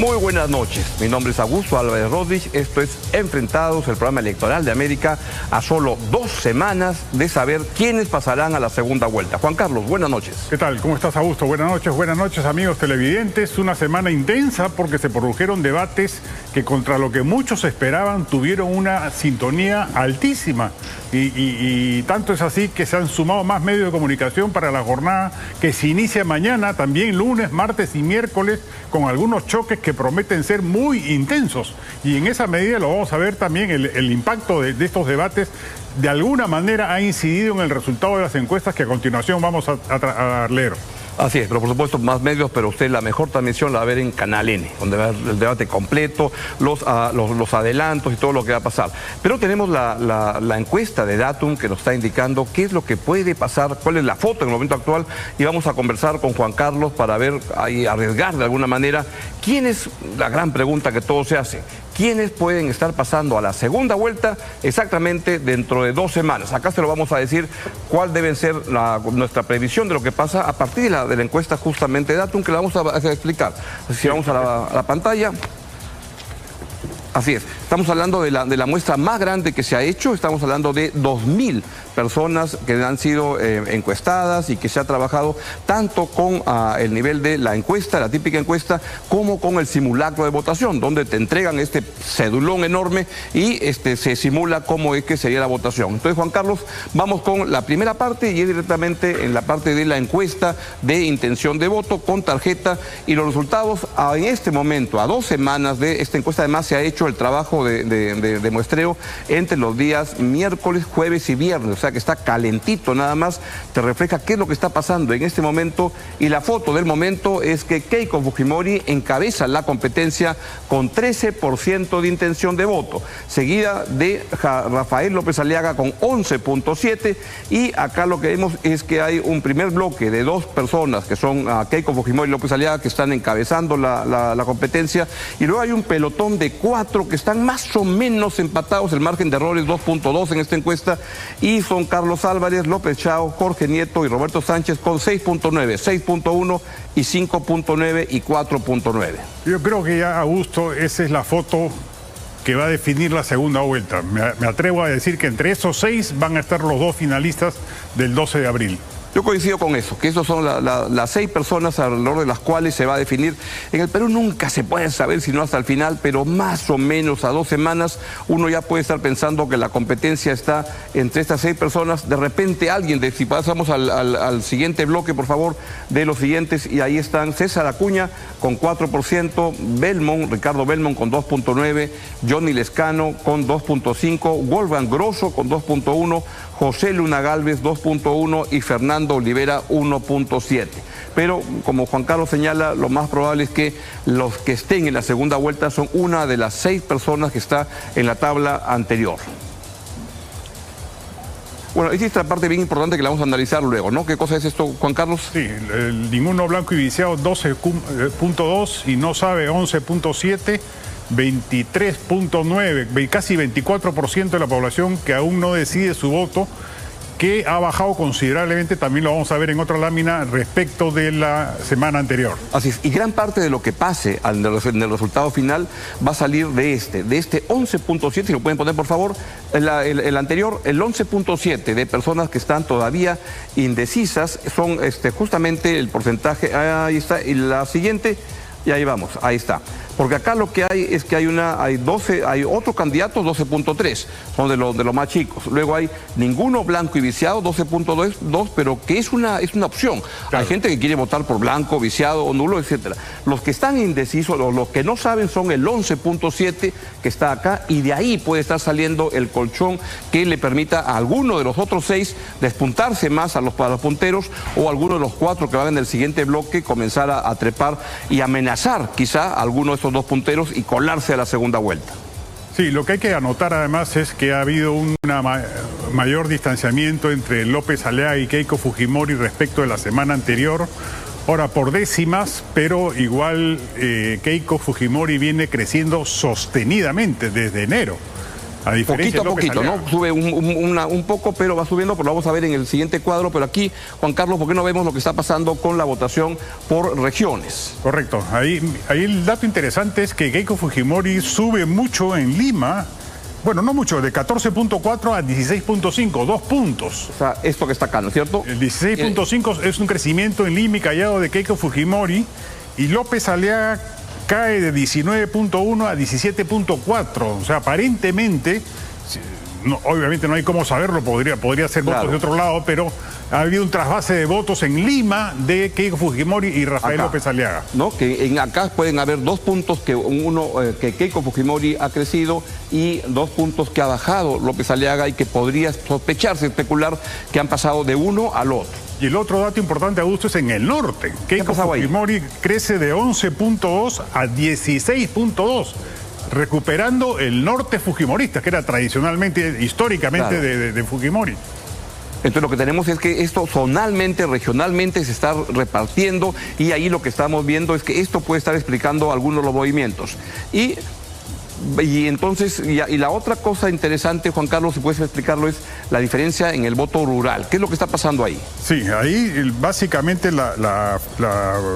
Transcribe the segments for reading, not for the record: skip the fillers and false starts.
Muy buenas noches, mi nombre es Augusto Álvarez Rodríguez, esto es Enfrentados, el programa electoral de América, a solo 2 semanas de saber quiénes pasarán a la segunda vuelta. Juan Carlos, buenas noches. ¿Qué tal? ¿Cómo estás, Augusto? Buenas noches amigos televidentes. Una semana intensa porque se produjeron debates que contra lo que muchos esperaban tuvieron una sintonía altísima y tanto es así que se han sumado más medios de comunicación para la jornada que se inicia mañana, también lunes, martes y miércoles, con algunos choques que prometen ser muy intensos, y en esa medida lo vamos a ver también el impacto de estos debates. De alguna manera ha incidido en el resultado de las encuestas que a continuación vamos a leer. Así es, pero por supuesto más medios, pero usted la mejor transmisión la va a ver en Canal N, donde va a ver el debate completo, los adelantos y todo lo que va a pasar. Pero tenemos la encuesta de Datum que nos está indicando qué es lo que puede pasar, cuál es la foto en el momento actual, y vamos a conversar con Juan Carlos para ver y arriesgar de alguna manera quién es la gran pregunta que todo se hace. ¿Quiénes pueden estar pasando a la segunda vuelta exactamente dentro de 2 semanas? Acá se lo vamos a decir cuál debe ser nuestra previsión de lo que pasa a partir de la encuesta justamente de Datum, que la vamos a explicar. Así que vamos a la pantalla. Así es, estamos hablando de la muestra más grande que se ha hecho, estamos hablando de 2.000 personas que han sido encuestadas y que se ha trabajado tanto con el nivel de la encuesta, la típica encuesta, como con el simulacro de votación, donde te entregan este cedulón enorme y se simula cómo es que sería la votación. Entonces, Juan Carlos, vamos con la primera parte y es directamente en la parte de la encuesta de intención de voto con tarjeta, y los resultados en este momento, a 2 semanas de esta encuesta, además se ha hecho el trabajo de muestreo entre los días miércoles, jueves y viernes, o sea que está calentito nada más, te refleja qué es lo que está pasando en este momento, y la foto del momento es que Keiko Fujimori encabeza la competencia con 13% de intención de voto, seguida de Rafael López Aliaga con 11.7%, y acá lo que vemos es que hay un primer bloque de 2 personas que son Keiko Fujimori y López Aliaga, que están encabezando la competencia, y luego hay un pelotón de 4 que están más o menos empatados, el margen de error es 2.2 en esta encuesta, y son Carlos Álvarez, López Chao, Jorge Nieto y Roberto Sánchez con 6.9, 6.1 y 5.9 y 4.9. Yo creo que ya, Augusto, esa es la foto que va a definir la segunda vuelta. Me atrevo a decir que entre esos 6 van a estar los 2 finalistas del 12 de abril. Yo coincido con eso, que esos son las 6 personas alrededor de las cuales se va a definir. En el Perú nunca se puede saber sino hasta el final, pero más o menos a 2 semanas uno ya puede estar pensando que la competencia está entre estas 6 personas. De repente alguien, si pasamos al siguiente bloque, por favor, de los siguientes, y ahí están César Acuña con 4%, Ricardo Belmont con 2.9%, Johnny Lescano con 2.5%, Wolfgang Grosso con 2.1%, José Luna Gálvez 2.1% y Fernando Olivera 1.7%. Pero como Juan Carlos señala, lo más probable es que los que estén en la segunda vuelta son una de las 6 personas que está en la tabla anterior. Bueno, esta es la parte bien importante que la vamos a analizar luego, ¿no? ¿Qué cosa es esto, Juan Carlos? Sí, ninguno blanco y viciado 12.2 y no sabe 11.7. 23.9, casi 24% de la población que aún no decide su voto, que ha bajado considerablemente, también lo vamos a ver en otra lámina, respecto de la semana anterior. Así es, y gran parte de lo que pase en el resultado final va a salir de este 11.7, si lo pueden poner por favor, el anterior, el 11.7 de personas que están todavía indecisas, son justamente el porcentaje, ahí está, y la siguiente, y ahí vamos, ahí está. Porque acá lo que hay es que hay otro candidato 12.3, son de los más chicos. Luego hay ninguno blanco y viciado 12.2, pero que es una opción. Claro. Hay gente que quiere votar por blanco, viciado o nulo, etcétera. Los que están indecisos, los que no saben, son el 11.7 que está acá, y de ahí puede estar saliendo el colchón que le permita a alguno de los otros 6 despuntarse más para los punteros, o alguno de los 4 que van en el siguiente bloque comenzar a trepar y amenazar quizá a alguno de estos 2 punteros y colarse a la segunda vuelta. Sí, lo que hay que anotar además es que ha habido un mayor distanciamiento entre López Aliaga y Keiko Fujimori respecto de la semana anterior. Ahora por décimas, pero igual Keiko Fujimori viene creciendo sostenidamente desde enero. A diferencia poquito a poquito, ¿no? Sube un poco, pero va subiendo, pero lo vamos a ver en el siguiente cuadro. Pero aquí, Juan Carlos, ¿por qué no vemos lo que está pasando con la votación por regiones? Correcto. Ahí el dato interesante es que Keiko Fujimori sube mucho en Lima. Bueno, no mucho, de 14.4 a 16.5, 2 puntos. O sea, esto que está acá, ¿no es cierto? El 16.5 es un crecimiento en Lima y Callao de Keiko Fujimori, y López Aliaga cae de 19.1 a 17.4. O sea, aparentemente, obviamente no hay cómo saberlo, podría ser votos de otro lado, pero ha habido un trasvase de votos en Lima de Keiko Fujimori y Rafael López Aliaga. ¿No? Que acá pueden haber 2 puntos, que Keiko Fujimori ha crecido y 2 puntos que ha bajado López Aliaga, y que podría sospecharse, especular que han pasado de uno al otro. Y el otro dato importante, Augusto, es en el norte. Keiko Fujimori crece de 11.2 a 16.2. recuperando el norte fujimorista, que era tradicionalmente, históricamente de Fujimori. Entonces lo que tenemos es que esto zonalmente, regionalmente se está repartiendo, y ahí lo que estamos viendo es que esto puede estar explicando algunos de los movimientos. Y entonces, y la otra cosa interesante, Juan Carlos, si puedes explicarlo, es la diferencia en el voto rural. ¿Qué es lo que está pasando ahí? Sí, ahí básicamente la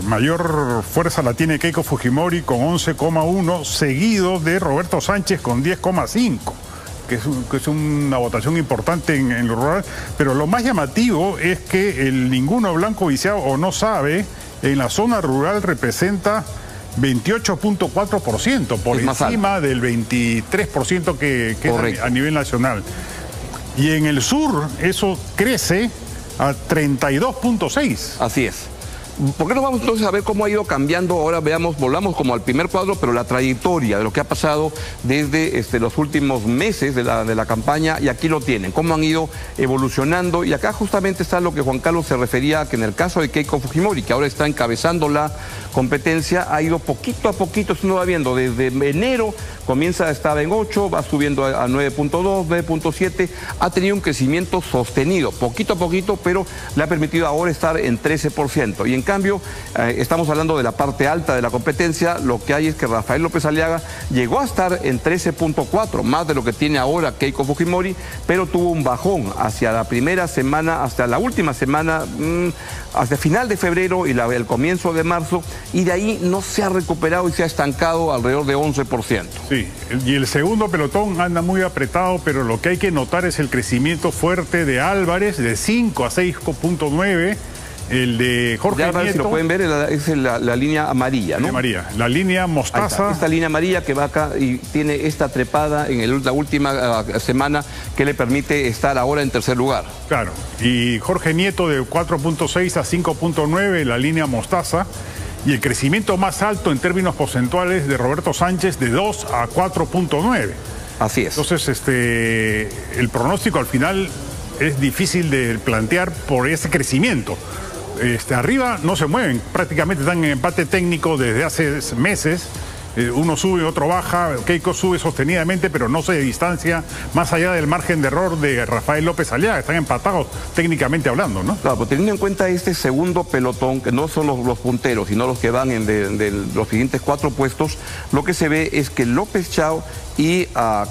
mayor fuerza la tiene Keiko Fujimori con 11,1, seguido de Roberto Sánchez con 10,5. Que es una votación importante en lo rural, pero lo más llamativo es que el ninguno blanco viciado o no sabe, en la zona rural representa 28.4%, por encima del 23% que es a nivel nacional. Y en el sur eso crece a 32.6%. Así es. ¿Por qué no vamos entonces a ver cómo ha ido cambiando? Ahora volvamos como al primer cuadro, pero la trayectoria de lo que ha pasado desde los últimos meses de la campaña, y aquí lo tienen, cómo han ido evolucionando. Y acá justamente está lo que Juan Carlos se refería, que en el caso de Keiko Fujimori, que ahora está encabezando la competencia, ha ido poquito a poquito, esto uno va viendo, desde enero comienza, estaba en 8, va subiendo a 9.2, 9.7, ha tenido un crecimiento sostenido, poquito a poquito, pero le ha permitido ahora estar en 13%. Y en cambio, estamos hablando de la parte alta de la competencia, lo que hay es que Rafael López Aliaga llegó a estar en 13.4, más de lo que tiene ahora Keiko Fujimori, pero tuvo un bajón hacia la primera semana, hasta la última semana, hasta el final de febrero y el comienzo de marzo, y de ahí no se ha recuperado y se ha estancado alrededor de 11%. Sí, y el segundo pelotón anda muy apretado, pero lo que hay que notar es el crecimiento fuerte de Álvarez, de 5 a 6.9, el de Jorge Nieto. Si lo pueden ver, es la línea amarilla, ¿no? La línea mostaza. Esta línea amarilla que va acá y tiene esta trepada en la última semana que le permite estar ahora en tercer lugar. Claro, y Jorge Nieto de 4.6 a 5.9, la línea mostaza. Y el crecimiento más alto en términos porcentuales de Roberto Sánchez de 2 a 4.9. Así es. Entonces, el pronóstico al final es difícil de plantear por ese crecimiento. Arriba no se mueven, prácticamente están en empate técnico desde hace meses. Uno sube, otro baja, Keiko sube sostenidamente, pero no se distancia más allá del margen de error de Rafael López Aliaga. Están empatados técnicamente hablando, ¿no? Claro, pues teniendo en cuenta este segundo pelotón, que no son los punteros, sino los que van de los siguientes 4 puestos, lo que se ve es que López Chao y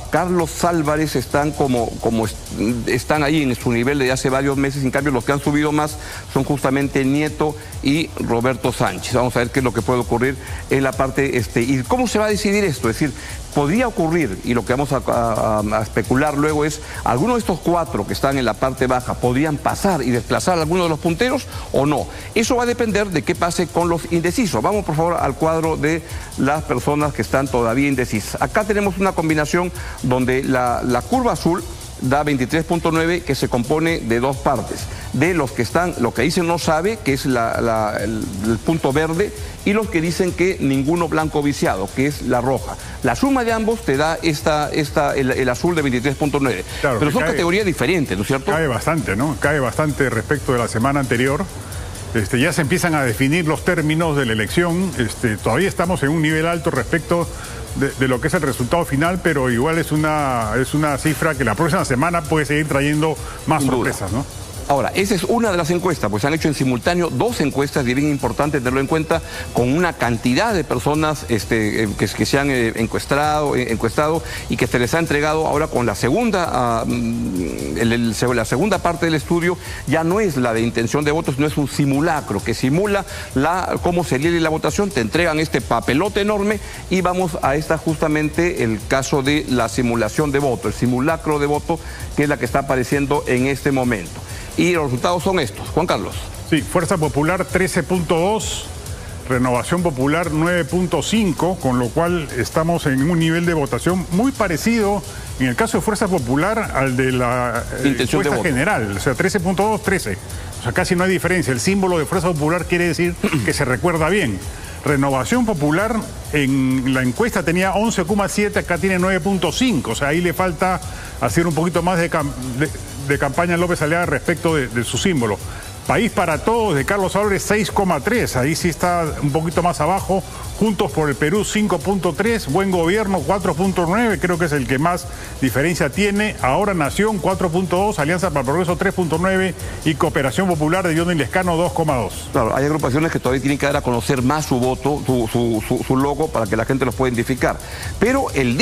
Carlos Álvarez están están ahí en su nivel de hace varios meses. En cambio, los que han subido más son justamente Nieto y Roberto Sánchez. Vamos a ver qué es lo que puede ocurrir en la parte y cómo se va a decidir esto. Es decir, podría ocurrir, y lo que vamos a especular luego es, algunos de estos 4 que están en la parte baja podrían pasar y desplazar a alguno de los punteros o no. Eso va a depender de qué pase con los indecisos. Vamos por favor al cuadro de las personas que están todavía indecisas. Acá tenemos una combinación donde la curva azul da 23.9, que se compone de 2 partes. De los que están, lo que dicen no sabe, que es el punto verde, y los que dicen que ninguno blanco viciado, que es la roja. La suma de ambos te da el azul de 23.9. Claro, pero son categorías diferentes, ¿no es cierto? Cae bastante, ¿no? Cae bastante respecto de la semana anterior. Ya se empiezan a definir los términos de la elección. Todavía estamos en un nivel alto respecto de lo que es el resultado final, pero igual es una cifra que la próxima semana puede seguir trayendo más sorpresas, ¿no? Ahora, esa es una de las encuestas, pues se han hecho en simultáneo 2 encuestas y es bien importante tenerlo en cuenta con una cantidad de personas que se han encuestado y que se les ha entregado ahora con la segunda, la segunda parte del estudio ya no es la de intención de votos, no es un simulacro que simula cómo sería la votación, te entregan este papelote enorme y vamos a justamente el caso de la simulación de voto, el simulacro de voto, que es la que está apareciendo en este momento. Y los resultados son estos. Juan Carlos. Sí, Fuerza Popular 13.2, Renovación Popular 9.5, con lo cual estamos en un nivel de votación muy parecido, en el caso de Fuerza Popular, al de la encuesta general. O sea, 13.2, 13. O sea, casi no hay diferencia. El símbolo de Fuerza Popular quiere decir que se recuerda bien. Renovación Popular en la encuesta tenía 11,7, acá tiene 9.5. O sea, ahí le falta hacer un poquito más de campaña a López Aliaga respecto de su símbolo. País para Todos de Carlos Álvarez 6,3, ahí sí está un poquito más abajo. Juntos por el Perú 5.3, Buen Gobierno 4.9, creo que es el que más diferencia tiene. Ahora Nación 4.2, Alianza para el Progreso 3.9 y Cooperación Popular de Johnny Lescano 2,2. Claro, hay agrupaciones que todavía tienen que dar a conocer más su voto, su logo, para que la gente los pueda identificar. Pero el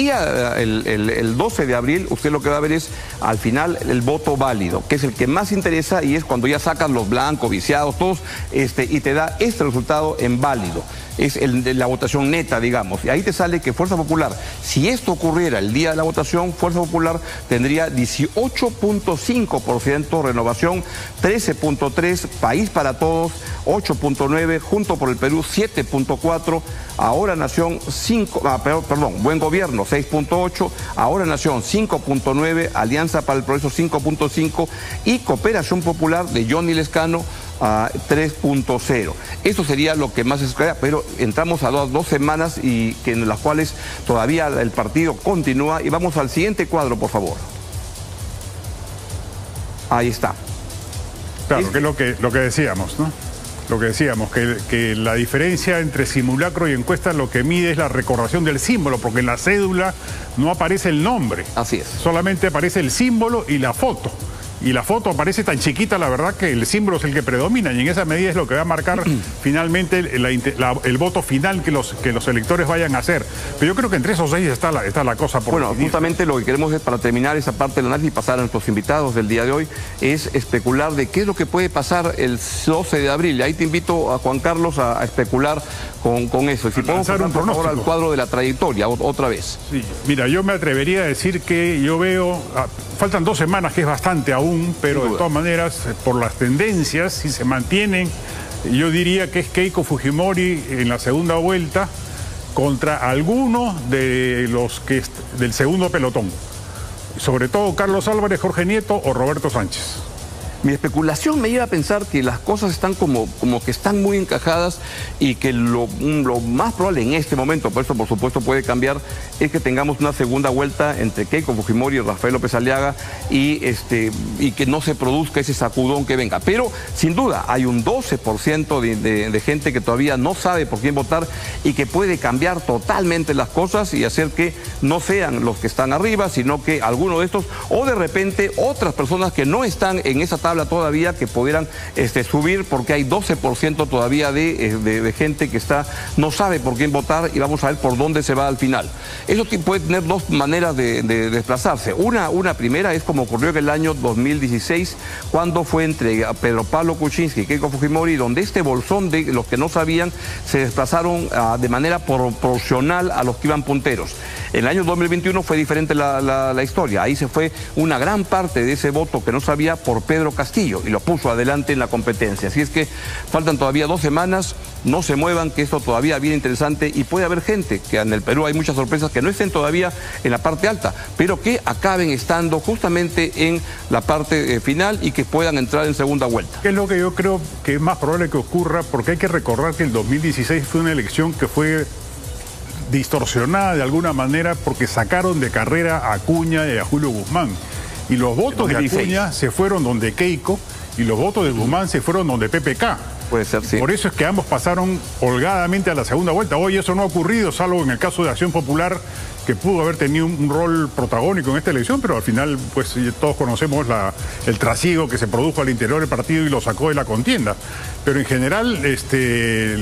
12 de abril, usted lo que va a ver es al final el voto válido, que es el que más interesa y es cuando ya sacan los blancos, viciados, todos, y te da este resultado en válido. Es la votación neta, digamos. Y ahí te sale que Fuerza Popular, si esto ocurriera el día de la votación, Fuerza Popular tendría 18.5%, Renovación 13.3%, País para Todos 8.9%, Junto por el Perú 7.4%, Ahora Nación Buen Gobierno 6.8%, Ahora Nación 5.9%, Alianza para el Progreso 5.5% y Cooperación Popular de Johnny Lescano a 3.0. Eso sería lo que más se espera, pero entramos a 2 semanas y en las cuales todavía el partido continúa. Y vamos al siguiente cuadro, por favor. Ahí está. Claro, que es lo que decíamos, ¿no? Lo que decíamos, que la diferencia entre simulacro y encuesta lo que mide es la recordación del símbolo, porque en la cédula no aparece el nombre. Así es. Solamente aparece el símbolo y la foto. Y la foto aparece tan chiquita, la verdad, que el símbolo es el que predomina y en esa medida es lo que va a marcar finalmente el voto final que los electores vayan a hacer. Pero yo creo que entre esos 6 está la cosa por Bueno, definir. justamente lo que queremos es, para terminar esa parte del análisis y pasar a nuestros invitados del día de hoy, es especular de qué es lo que puede pasar el 12 de abril. Y ahí te invito a Juan Carlos a especular con eso. Y si podemos pasar por favor al cuadro de la trayectoria otra vez. Sí, mira, yo me atrevería a decir que yo veo... faltan 2 semanas, que es bastante aún, pero de todas maneras, por las tendencias, si se mantienen, yo diría que es Keiko Fujimori en la segunda vuelta contra alguno de los del segundo pelotón. Sobre todo Carlos Álvarez, Jorge Nieto o Roberto Sánchez. Mi especulación me lleva a pensar que las cosas están como que están muy encajadas y que lo más probable en este momento, por eso por supuesto puede cambiar, es que tengamos una segunda vuelta entre Keiko Fujimori y Rafael López Aliaga y que no se produzca ese sacudón que venga. Pero sin duda hay un 12% de gente que todavía no sabe por quién votar y que puede cambiar totalmente las cosas y hacer que no sean los que están arriba, sino que alguno de estos, o de repente otras personas que no están en esa tabla todavía, que pudieran subir, porque hay 12% todavía de gente que no sabe por quién votar y vamos a ver por dónde se va al final. Eso puede tener 2 maneras de desplazarse. Una primera es como ocurrió en el año 2016, cuando fue entre Pedro Pablo Kuczynski y Keiko Fujimori, donde este bolsón de los que no sabían se desplazaron de manera proporcional a los que iban punteros. En el año 2021 fue diferente la historia. Ahí se fue una gran parte de ese voto que no sabía por Pedro Castillo y lo puso adelante en la competencia. Así es que faltan todavía 2 semanas, no se muevan, que esto todavía viene interesante y puede haber gente, que en el Perú hay muchas sorpresas, que no estén todavía en la parte alta, pero que acaben estando justamente en la parte final y que puedan entrar en segunda vuelta. ¿Qué es lo que yo creo que es más probable que ocurra? Porque hay que recordar que el 2016 fue una elección que fue distorsionada de alguna manera porque sacaron de carrera a Acuña y a Julio Guzmán. Y los votos de Acuña se fueron donde Keiko y los votos de Guzmán se fueron donde PPK. Puede ser, sí. Por eso es que ambos pasaron holgadamente a la segunda vuelta. Hoy eso no ha ocurrido, salvo en el caso de Acción Popular, que pudo haber tenido un rol protagónico en esta elección, pero al final, pues todos conocemos el trasiego que se produjo al interior del partido y lo sacó de la contienda. Pero en general,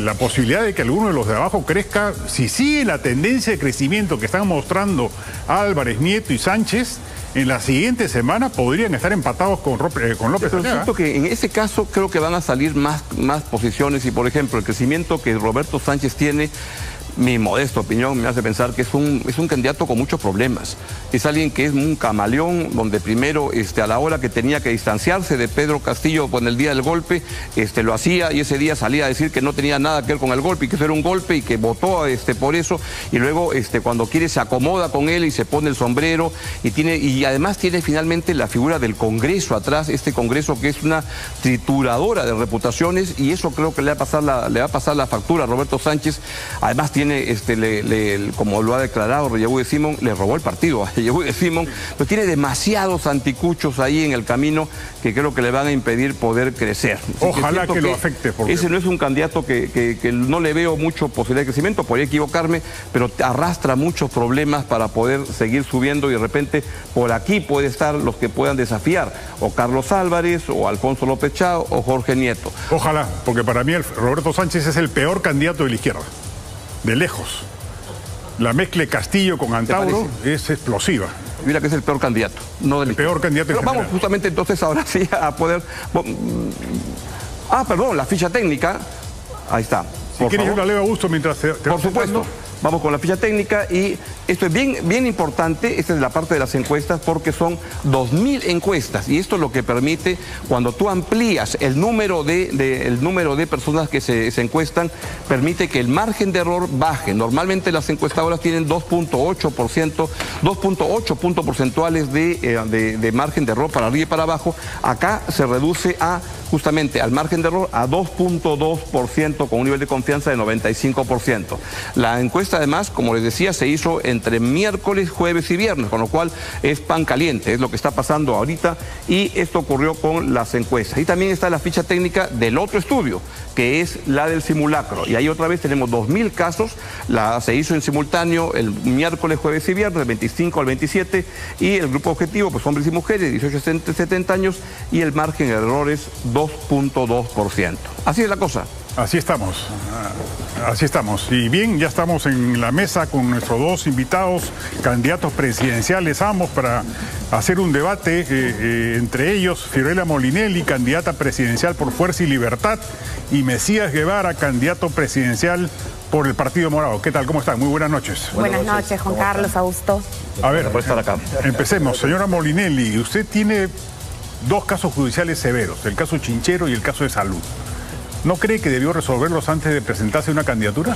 la posibilidad de que alguno de los de abajo crezca, si sigue la tendencia de crecimiento que están mostrando Álvarez, Nieto y Sánchez, en la siguiente semana podrían estar empatados con López Pero Aliaga. siento que en ese caso creo que van a salir más posiciones y, por ejemplo, el crecimiento que Roberto Sánchez tiene, mi modesta opinión me hace pensar que es un candidato con muchos problemas. Es alguien que es un camaleón, donde primero a la hora que tenía que distanciarse de Pedro Castillo en el día del golpe, lo hacía, y ese día salía a decir que no tenía nada que ver con el golpe y que eso era un golpe y que votó por eso, y luego cuando quiere se acomoda con él y se pone el sombrero y además tiene finalmente la figura del Congreso atrás, este Congreso que es una trituradora de reputaciones, y eso creo que le va a pasar la factura a Roberto Sánchez. Además tiene, como lo ha declarado Reyes Simón, le robó el partido a Reyes Simón, pero tiene demasiados anticuchos ahí en el camino que creo que le van a impedir poder crecer. Ojalá que lo afecte. Porque ese no es un candidato que no le veo mucho posibilidad de crecimiento, podría equivocarme, pero arrastra muchos problemas para poder seguir subiendo, y de repente por aquí puede estar los que puedan desafiar, o Carlos Álvarez, o Alfonso López Chao, o Jorge Nieto. Ojalá, porque para mí Roberto Sánchez es el peor candidato de la izquierda. De lejos. La mezcla de Castillo con Antauro es explosiva. Mira que es el peor candidato, no del peor candidato en Pero general. vamos justamente entonces ahora sí a poder... perdón, la ficha técnica. Ahí está. Si quieres yo la leo a gusto mientras te Por supuesto. Vamos con la ficha técnica, y esto es bien importante. Esta es la parte de las encuestas, porque son 2.000 encuestas, y esto es lo que permite, cuando tú amplías el número de personas que se encuestan, permite que el margen de error baje. Normalmente las encuestadoras tienen 2.8 puntos porcentuales de margen de error para arriba y para abajo. Acá se reduce justamente al margen de error a 2.2%, con un nivel de confianza de 95%. La encuesta, además, como les decía, se hizo entre miércoles, jueves y viernes, con lo cual es pan caliente, es lo que está pasando ahorita, y esto ocurrió con las encuestas. Y también está la ficha técnica del otro estudio, que es la del simulacro, y ahí otra vez tenemos 2.000 casos. Se hizo en simultáneo el miércoles, jueves y viernes, del 25 al 27, y el grupo objetivo, pues hombres y mujeres, 18 a 70 años, y el margen de error es 2.2%. Así es la cosa. Así estamos. Y bien, ya estamos en la mesa con nuestros dos invitados, candidatos presidenciales, ambos, para hacer un debate entre ellos: Fiorella Molinelli, candidata presidencial por Fuerza y Libertad, y Mesías Guevara, candidato presidencial por el Partido Morado. ¿Qué tal? ¿Cómo están? Muy buenas noches. Buenas noches, Juan Carlos, Augusto. A ver, por estar acá. Empecemos. Señora Molinelli, usted tiene dos casos judiciales severos, el caso Chinchero y el caso de Salud. ¿No cree que debió resolverlos antes de presentarse una candidatura?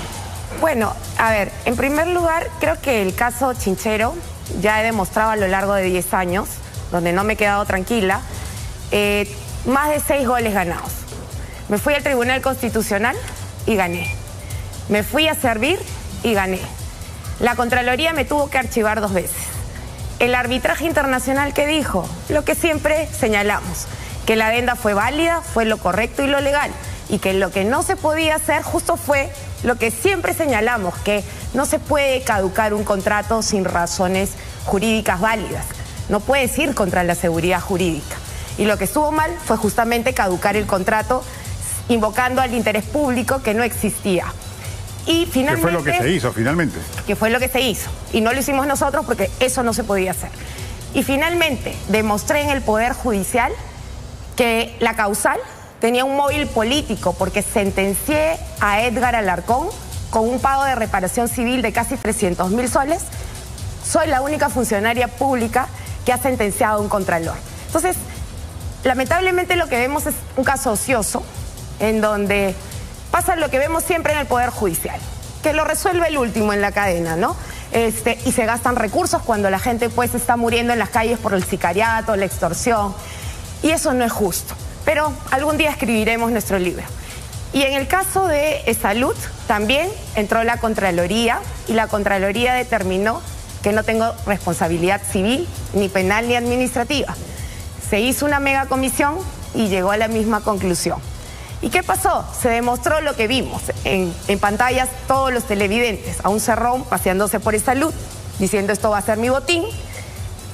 Bueno, a ver, en primer lugar, creo que el caso Chinchero ya he demostrado a lo largo de 10 años, donde no me he quedado tranquila, más de 6 goles ganados. Me fui al Tribunal Constitucional y gané. Me fui a servir y gané. La Contraloría me tuvo que archivar 2 veces. El arbitraje internacional, ¿qué dijo? Lo que siempre señalamos, que la adenda fue válida, fue lo correcto y lo legal, y que lo que no se podía hacer justo fue lo que siempre señalamos, que no se puede caducar un contrato sin razones jurídicas válidas. No puedes ir contra la seguridad jurídica. Y lo que estuvo mal fue justamente caducar el contrato invocando al interés público que no existía. Y finalmente... ¿Qué fue lo que se hizo finalmente? Que fue lo que se hizo. Y no lo hicimos nosotros porque eso no se podía hacer. Y finalmente demostré en el Poder Judicial que la causal tenía un móvil político, porque sentencié a Edgar Alarcón con un pago de reparación civil de casi 300.000 soles. Soy la única funcionaria pública que ha sentenciado a un contralor. Entonces, lamentablemente lo que vemos es un caso ocioso, en donde pasa lo que vemos siempre en el Poder Judicial, que lo resuelve el último en la cadena, ¿no? Y se gastan recursos cuando la gente pues está muriendo en las calles por el sicariato, la extorsión, y eso no es justo. Pero algún día escribiremos nuestro libro. Y en el caso de Salud también entró la Contraloría, y la Contraloría determinó que no tengo responsabilidad civil, ni penal, ni administrativa. Se hizo una megacomisión y llegó a la misma conclusión. ¿Y qué pasó? Se demostró lo que vimos en pantallas todos los televidentes: a un cerrón paseándose por Salud, diciendo esto va a ser mi botín.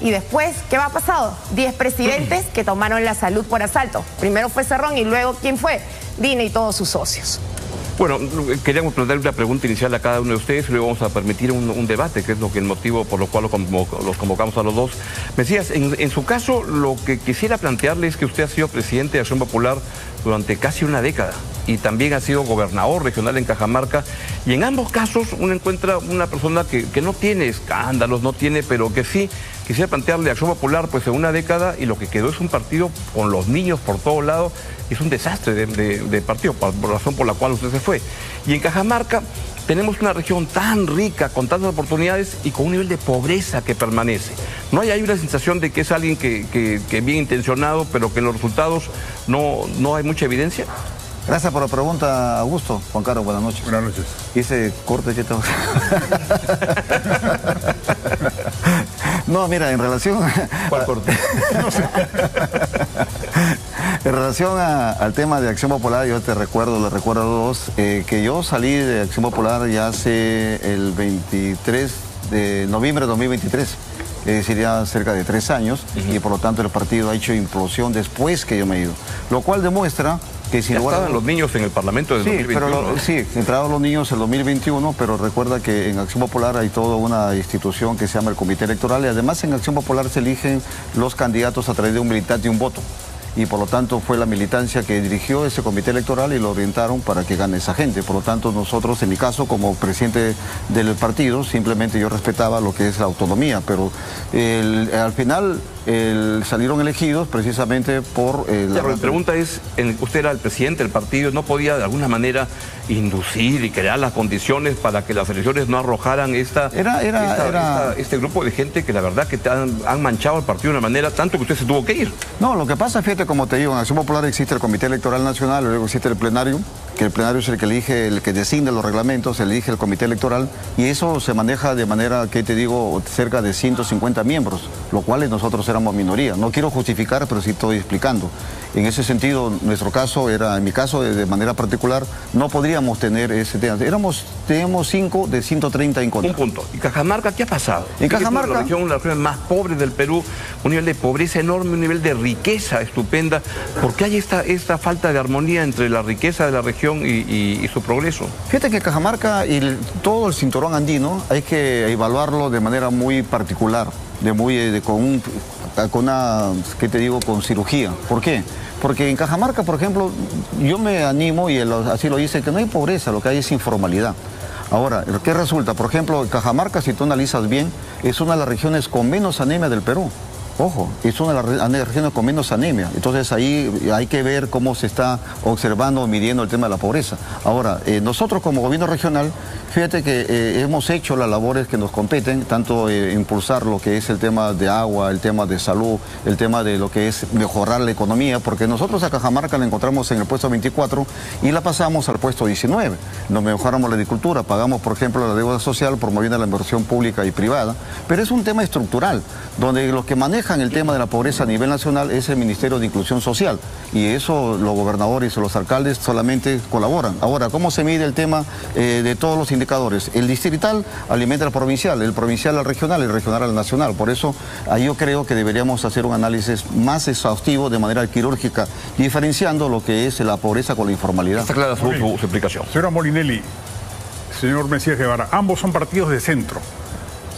Y después, ¿qué va pasado? 10 presidentes que tomaron la salud por asalto. Primero fue Cerrón y luego, ¿quién fue? Dina y todos sus socios. Bueno, queríamos plantear una pregunta inicial a cada uno de ustedes y luego vamos a permitir un debate, que es el motivo por lo cual los convocamos a los dos. Mesías, en su caso, lo que quisiera plantearle es que usted ha sido presidente de Acción Popular durante casi una década y también ha sido gobernador regional en Cajamarca, y en ambos casos uno encuentra una persona que no tiene escándalos, pero que sí quisiera plantearle a Acción Popular pues en una década, y lo que quedó es un partido con los niños por todos lados. Es un desastre de partido, por razón por la cual usted se fue. Y en Cajamarca tenemos una región tan rica, con tantas oportunidades y con un nivel de pobreza que permanece. ¿No hay una sensación de que es alguien que bien intencionado, pero que en los resultados no hay mucha evidencia? Gracias por la pregunta, Augusto. Juan Carlos, buenas noches. Buenas noches. ¿Y ese corte que te... No, mira, en relación... ¿Cuál corte? No sé. En relación al tema de Acción Popular, yo le recuerdo a todos, que yo salí de Acción Popular ya hace el 23 de noviembre de 2023. Es decir, ya cerca de 3 años, y por lo tanto el partido ha hecho implosión después que yo me he ido. Lo cual demuestra que sin lugar estaban los niños en el Parlamento desde 2021. Sí, entraron los niños en 2021, pero recuerda que en Acción Popular hay toda una institución que se llama el Comité Electoral, y además en Acción Popular se eligen los candidatos a través de un militante y un voto. Y por lo tanto fue la militancia que dirigió ese comité electoral y lo orientaron para que gane esa gente. Por lo tanto nosotros, en mi caso, como presidente del partido, simplemente yo respetaba lo que es la autonomía, pero al final salieron elegidos precisamente por... La pregunta es, usted era el presidente del partido, ¿no podía de alguna manera inducir y crear las condiciones para que las elecciones no arrojaran este grupo de gente que la verdad que han manchado al partido de una manera tanto que usted se tuvo que ir? No, lo que pasa, fíjate, como te digo, en Acción Popular existe el Comité Electoral Nacional, luego existe el plenario, que el plenario es el que elige, el que designa los reglamentos, elige el Comité Electoral, y eso se maneja de manera, que te digo, cerca de 150 miembros, lo cual nosotros éramos minoría. No quiero justificar, pero sí estoy explicando. En ese sentido, nuestro caso era, en mi caso, de manera particular, no podríamos tener ese tema. Teníamos 5 de 130 en contra. Un punto. ¿Y Cajamarca qué ha pasado? En Cajamarca... Es una de las regiones más pobres del Perú, un nivel de pobreza enorme, un nivel de riqueza estupenda. ¿Por qué hay esta falta de armonía entre la riqueza de la región y su progreso? Fíjate que Cajamarca y todo el cinturón andino hay que evaluarlo de manera muy particular, con cirugía. ¿Por qué? Porque en Cajamarca, por ejemplo, yo me animo, y así lo hice, que no hay pobreza, lo que hay es informalidad. Ahora, ¿qué resulta? Por ejemplo, Cajamarca, si tú analizas bien, es una de las regiones con menos anemia del Perú. Ojo, es una de las regiones con menos anemia. Entonces ahí hay que ver cómo se está observando o midiendo el tema de la pobreza. Ahora, nosotros como gobierno regional, fíjate que hemos hecho las labores que nos competen, tanto impulsar lo que es el tema de agua, el tema de salud, el tema de lo que es mejorar la economía, porque nosotros a Cajamarca la encontramos en el puesto 24 y la pasamos al puesto 19. Nos mejoramos la agricultura, pagamos, por ejemplo, la deuda social, promoviendo la inversión pública y privada, pero es un tema estructural, donde los que manejan el tema de la pobreza a nivel nacional es el Ministerio de Inclusión Social, y eso los gobernadores o los alcaldes solamente colaboran. Ahora, ¿cómo se mide el tema de todos los indicadores? El distrital alimenta al provincial, el provincial al regional, el regional al nacional. Por eso, ahí yo creo que deberíamos hacer un análisis más exhaustivo de manera quirúrgica, diferenciando lo que es la pobreza con la informalidad. Está clara su explicación. Señora Molinelli, señor Mesías Guevara, ambos son partidos de centro.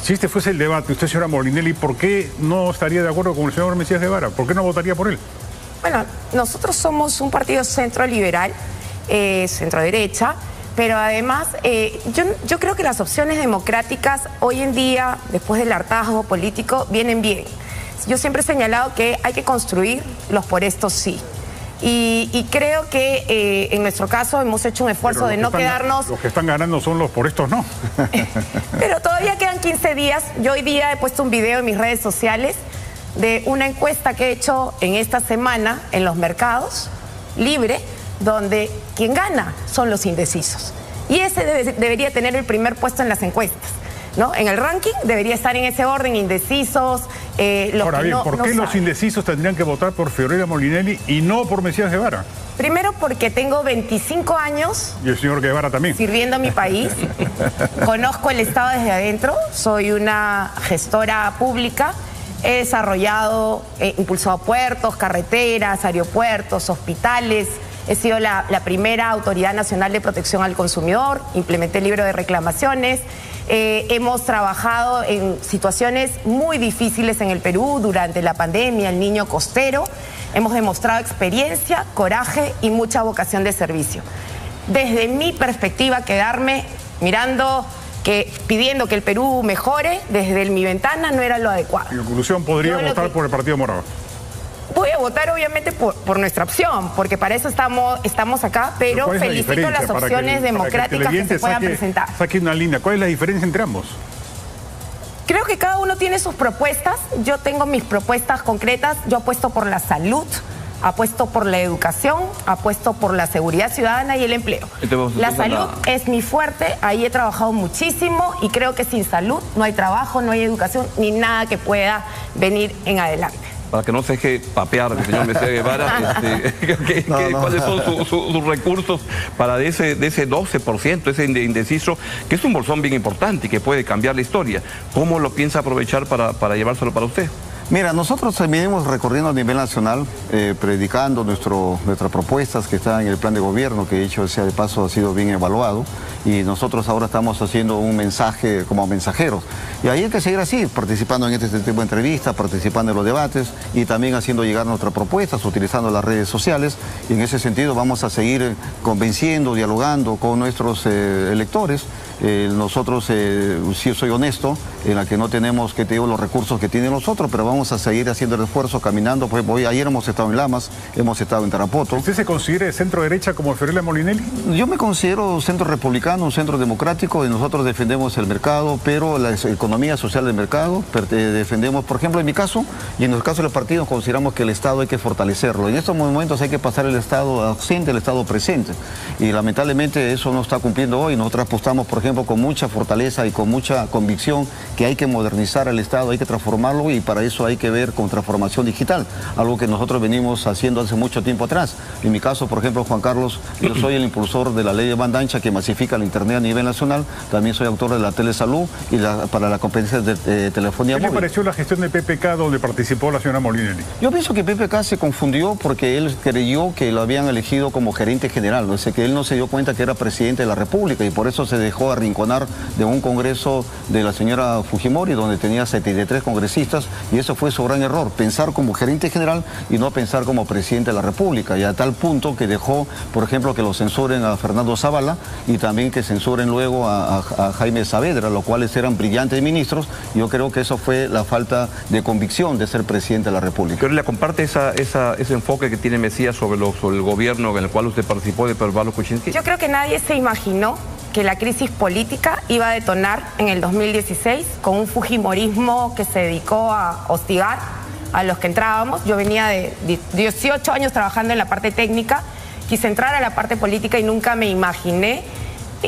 Si este fuese el debate, usted, señora Molinelli, ¿por qué no estaría de acuerdo con el señor Mesías Guevara? ¿Por qué no votaría por él? Bueno, nosotros somos un partido centro liberal, centro derecha, pero además yo creo que las opciones democráticas hoy en día, después del hartazgo político, vienen bien. Yo siempre he señalado que hay que construir los por estos sí. Y creo que en nuestro caso hemos hecho un esfuerzo de no quedarnos... Los que están ganando son los por estos no. Pero todavía quedan 15 días. Yo hoy día he puesto un video en mis redes sociales de una encuesta que he hecho en esta semana en los mercados, libre, donde quien gana son los indecisos. Y ese debería tener el primer puesto en las encuestas, ¿no? En el ranking debería estar en ese orden, indecisos. Ahora bien, ¿por qué los indecisos tendrían que votar por Fiorella Molinelli y no por Mesías Guevara? Primero porque tengo 25 años. Y el señor Guevara también. Sirviendo a mi país. Conozco el Estado desde adentro. Soy una gestora pública. He desarrollado, impulsado puertos, carreteras, aeropuertos, hospitales. He sido la primera Autoridad Nacional de Protección al Consumidor. Implementé el libro de reclamaciones. Hemos trabajado en situaciones muy difíciles en el Perú durante la pandemia, el niño costero. Hemos demostrado experiencia, coraje y mucha vocación de servicio. Desde mi perspectiva, quedarme pidiendo que el Perú mejore desde mi ventana no era lo adecuado. En conclusión, ¿podría votar por el Partido Morado? Voy a votar obviamente por nuestra opción, porque para eso estamos acá, pero felicito las opciones democráticas que se puedan presentar. Saque una línea, ¿cuál es la diferencia entre ambos? Creo que cada uno tiene sus propuestas. Yo tengo mis propuestas concretas. Yo apuesto por la salud, apuesto por la educación, apuesto por la seguridad ciudadana y el empleo. La salud es mi fuerte, ahí he trabajado muchísimo y creo que sin salud no hay trabajo, no hay educación, ni nada que pueda venir en adelante. Para que no se deje papear el señor Mesías Guevara, ¿cuáles son sus recursos para de ese 12%, ese indeciso, que es un bolsón bien importante y que puede cambiar la historia? ¿Cómo lo piensa aprovechar para llevárselo para usted? Mira, nosotros venimos recorriendo a nivel nacional, predicando nuestras propuestas que están en el plan de gobierno, que dicho sea de paso ha sido bien evaluado, y nosotros ahora estamos haciendo un mensaje como mensajeros. Y ahí hay que seguir así, participando en este tipo de entrevistas, participando en los debates y también haciendo llegar nuestras propuestas, utilizando las redes sociales. Y en ese sentido vamos a seguir convenciendo, dialogando con nuestros electores. Nosotros, sí soy honesto, en la que no tenemos, que te digo, los recursos que tienen los otros, pero vamos a seguir haciendo el esfuerzo, caminando. Pues ayer hemos estado en Lamas, hemos estado en Tarapoto. ¿Usted se considera de centro derecha como Fiorella Molinelli? Yo me considero centro republicano, un centro democrático, y nosotros defendemos el mercado, pero la economía social del mercado, defendemos, por ejemplo, en mi caso, y en el caso de los partidos, consideramos que el Estado hay que fortalecerlo. En estos momentos hay que pasar el Estado ausente al Estado presente, y lamentablemente eso no está cumpliendo hoy. Nosotros apostamos, por ejemplo, con mucha fortaleza y con mucha convicción que hay que modernizar el Estado, hay que transformarlo, y para eso hay que ver con transformación digital, algo que nosotros venimos haciendo hace mucho tiempo atrás. En mi caso, por ejemplo, Juan Carlos, yo soy el impulsor de la ley de banda ancha que masifica el Internet a nivel nacional, también soy autor de la telesalud y para la competencia de telefonía móvil. ¿Qué le pareció la gestión de PPK donde participó la señora Molinelli? Yo pienso que PPK se confundió porque él creyó que lo habían elegido como gerente general, o sea, que él no se dio cuenta que era presidente de la República, y por eso se dejó arrinconar de un congreso de la señora Fujimori, donde tenía 73 congresistas, y eso fue su gran error, pensar como gerente general y no pensar como presidente de la República, y a tal punto que dejó, por ejemplo, que lo censuren a Fernando Zavala y también que censuren luego a Jaime Saavedra, los cuales eran brillantes ministros. Yo creo que eso fue la falta de convicción de ser presidente de la República. ¿Pero le comparte ese enfoque que tiene Mesías sobre el gobierno en el cual usted participó de Pablo Kuczynski? Yo creo que nadie se imaginó que la crisis política iba a detonar en el 2016 con un fujimorismo que se dedicó a hostigar a los que entrábamos. Yo venía de 18 años trabajando en la parte técnica, quise entrar a la parte política y nunca me imaginé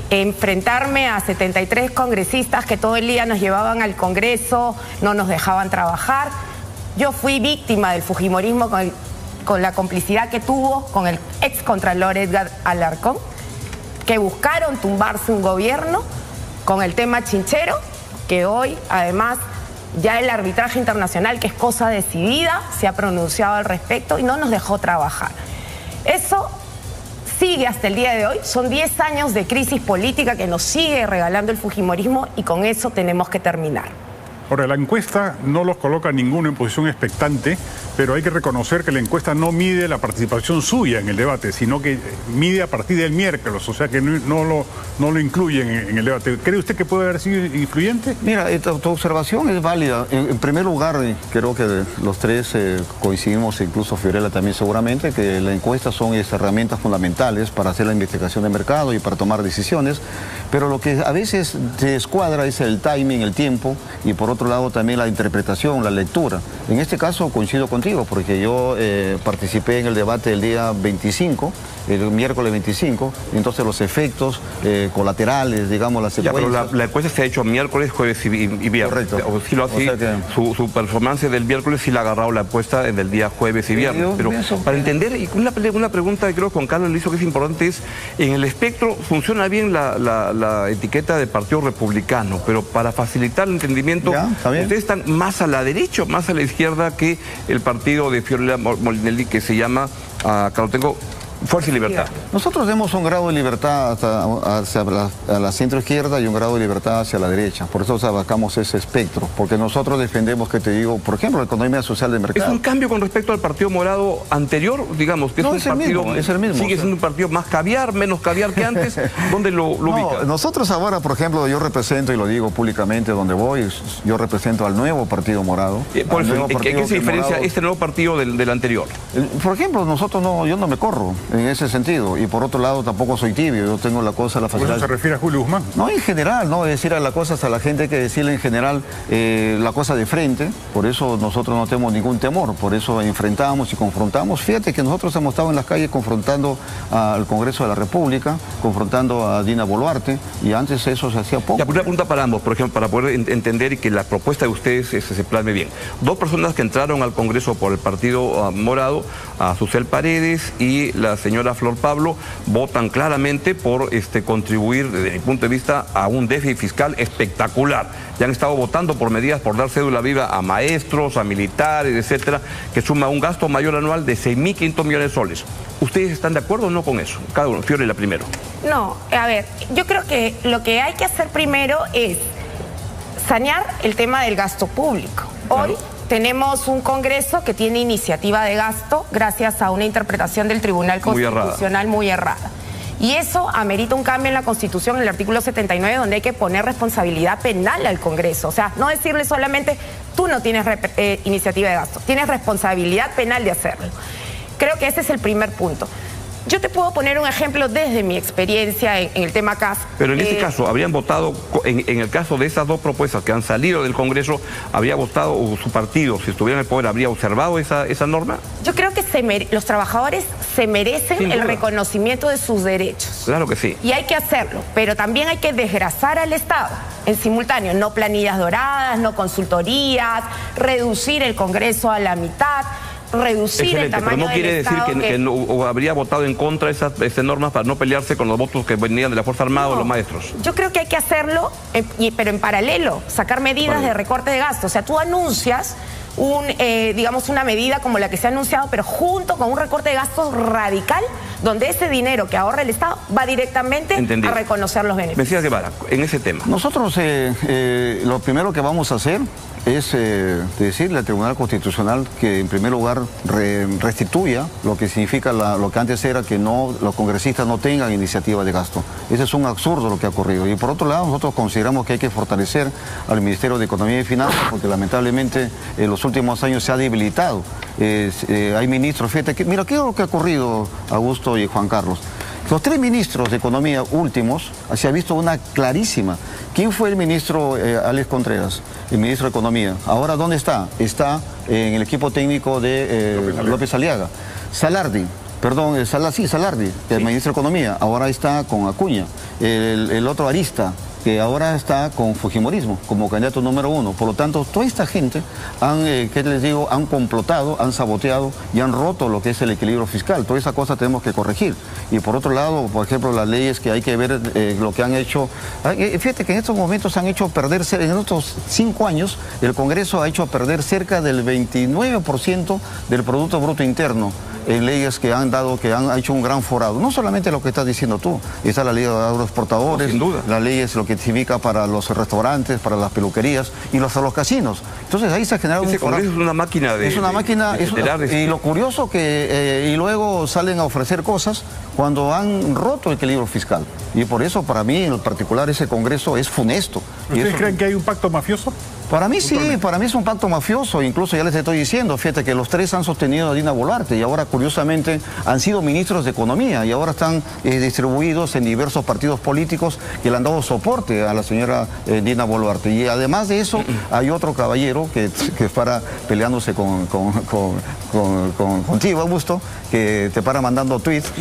enfrentarme a 73 congresistas que todo el día nos llevaban al Congreso, no nos dejaban trabajar. Yo fui víctima del fujimorismo con la complicidad que tuvo con el excontralor Edgar Alarcón, que buscaron tumbarse un gobierno con el tema chinchero, que hoy además ya el arbitraje internacional, que es cosa decidida, se ha pronunciado al respecto y no nos dejó trabajar. Eso sigue hasta el día de hoy. Son 10 años de crisis política que nos sigue regalando el fujimorismo, y con eso tenemos que terminar. Ahora, la encuesta no los coloca ninguno en posición expectante, pero hay que reconocer que la encuesta no mide la participación suya en el debate, sino que mide a partir del miércoles, o sea que no lo incluyen en el debate. ¿Cree usted que puede haber sido influyente? Mira, tu observación es válida. En primer lugar, creo que los tres coincidimos, incluso Fiorella también seguramente, que la encuesta son herramientas fundamentales para hacer la investigación de mercado y para tomar decisiones, pero lo que a veces se escuadra es el timing, el tiempo, y por otro lado también la interpretación, la lectura. En este caso coincido contigo. contigo, porque yo participé en el debate del día 25, el miércoles 25, entonces los efectos colaterales, digamos, las secuencias... Ya, pero la encuesta se ha hecho miércoles, jueves y viernes. Correcto. O si lo así, o sea que... su performance del miércoles sí la ha agarrado la encuesta del día jueves y viernes. Pero para entender, y una pregunta que creo que Juan Carlos le hizo que es importante es, en el espectro funciona bien la etiqueta de Partido Republicano, pero para facilitar el entendimiento, ustedes están más a la derecha o más a la izquierda que el partido de Fiorella Molinelli que se llama, acá lo tengo, Fuerza y Libertad. Nosotros demos un grado de libertad hacia la centro-izquierda y un grado de libertad hacia la derecha. Por eso abarcamos ese espectro. Porque nosotros defendemos, que te digo, por ejemplo, la economía social de mercado. ¿Es un cambio con respecto al Partido Morado anterior? Digamos, que no, es un partido... Es el mismo. ¿Sigue siendo un partido más caviar, menos caviar que antes? ¿Dónde lo ubica? Nosotros ahora, por ejemplo, yo represento, y lo digo públicamente donde voy, yo represento al nuevo Partido Morado. Por eso, ¿en qué se diferencia este nuevo partido del anterior? Por ejemplo, yo no me corro en ese sentido, y por otro lado tampoco soy tibio, yo tengo la facilidad. ¿Por eso se refiere a Julio Guzmán? No, en general, no, es decir, a la cosa, a la gente hay que decirle en general la cosa de frente, por eso nosotros no tenemos ningún temor, por eso enfrentamos y confrontamos. Fíjate que nosotros hemos estado en las calles confrontando al Congreso de la República, confrontando a Dina Boluarte, y antes eso se hacía poco. Ya, una pregunta para ambos, por ejemplo, para poder entender y que la propuesta de ustedes se plasme bien. Dos personas que entraron al Congreso por el Partido Morado, a Susel Paredes y la señora Flor Pablo, votan claramente por contribuir, desde mi punto de vista, a un déficit fiscal espectacular. Ya han estado votando por medidas por dar cédula viva a maestros, a militares, etcétera, que suma un gasto mayor anual de 6.500 millones de soles. ¿Ustedes están de acuerdo o no con eso? Cada uno, Fiorella primero. No, a ver, yo creo que lo que hay que hacer primero es sanear el tema del gasto público. Hoy tenemos un Congreso que tiene iniciativa de gasto gracias a una interpretación del Tribunal Constitucional muy errada. Y eso amerita un cambio en la Constitución, en el artículo 79, donde hay que poner responsabilidad penal al Congreso. O sea, no decirle solamente, tú no tienes iniciativa de gasto, tienes responsabilidad penal de hacerlo. Creo que ese es el primer punto. Yo te puedo poner un ejemplo desde mi experiencia en el tema CAS. Pero en este caso, ¿habrían votado, en el caso de esas dos propuestas que han salido del Congreso, habría votado, o su partido, si estuviera en el poder, habría observado esa norma? Yo creo que los trabajadores se merecen el reconocimiento de sus derechos. Claro que sí. Y hay que hacerlo, pero también hay que desgrasar al Estado en simultáneo. No planillas doradas, no consultorías, reducir el Congreso a la mitad, reducir el tamaño pero no quiere del decir Estado que no, habría votado en contra de esas normas para no pelearse con los votos que venían de la Fuerza Armada o los maestros. Yo creo que hay que hacerlo, pero en paralelo, sacar medidas de recorte de gasto. O sea, tú anuncias digamos, una medida como la que se ha anunciado, pero junto con un recorte de gastos radical, donde ese dinero que ahorra el Estado va directamente a reconocer los beneficios. Mesías Guevara, en ese tema. Nosotros lo primero que vamos a hacer es decirle al Tribunal Constitucional que en primer lugar restituya lo que significa lo que antes era que los congresistas no tengan iniciativa de gasto. Ese es un absurdo lo que ha ocurrido. Y por otro lado, nosotros consideramos que hay que fortalecer al Ministerio de Economía y Finanzas, porque lamentablemente en los últimos años se ha debilitado. Hay ministros, fíjate, mira, ¿qué es lo que ha ocurrido, Augusto y Juan Carlos? Los tres ministros de Economía últimos, se ha visto una clarísima. ¿Quién fue el ministro Alex Contreras? El ministro de Economía. Ahora, ¿dónde está? Está en el equipo técnico de López Aliaga. Salardi, el ministro de Economía, ahora está con Acuña. El otro Arista, que ahora está con Fujimorismo como candidato número 1. Por lo tanto, toda esta gente han complotado, han saboteado y han roto lo que es el equilibrio fiscal. Toda esa cosa tenemos que corregir. Y por otro lado, por ejemplo, las leyes que hay que ver lo que han hecho. Fíjate que en estos momentos han hecho perder, en estos 5 años, el Congreso ha hecho perder cerca del 29% del Producto Bruto Interno en leyes que han hecho un gran forado. No solamente lo que estás diciendo tú, está la ley de agroexportadores, sin duda. La ley es lo que significa para los restaurantes, para las peluquerías y los casinos. Entonces ahí se ha generado un forado. Es una máquina de... Es una máquina, y lo curioso que... y luego salen a ofrecer cosas cuando han roto el equilibrio fiscal. Y por eso, para mí, en particular, ese Congreso es funesto. ¿Ustedes creen que hay un pacto mafioso? Para mí sí, para mí es un pacto mafioso, incluso ya les estoy diciendo, fíjate que los tres han sostenido a Dina Boluarte y ahora curiosamente han sido ministros de Economía y ahora están distribuidos en diversos partidos políticos que le han dado soporte a la señora Dina Boluarte. Y además de eso hay otro caballero que para peleándose contigo, Augusto, que te para mandando tweets.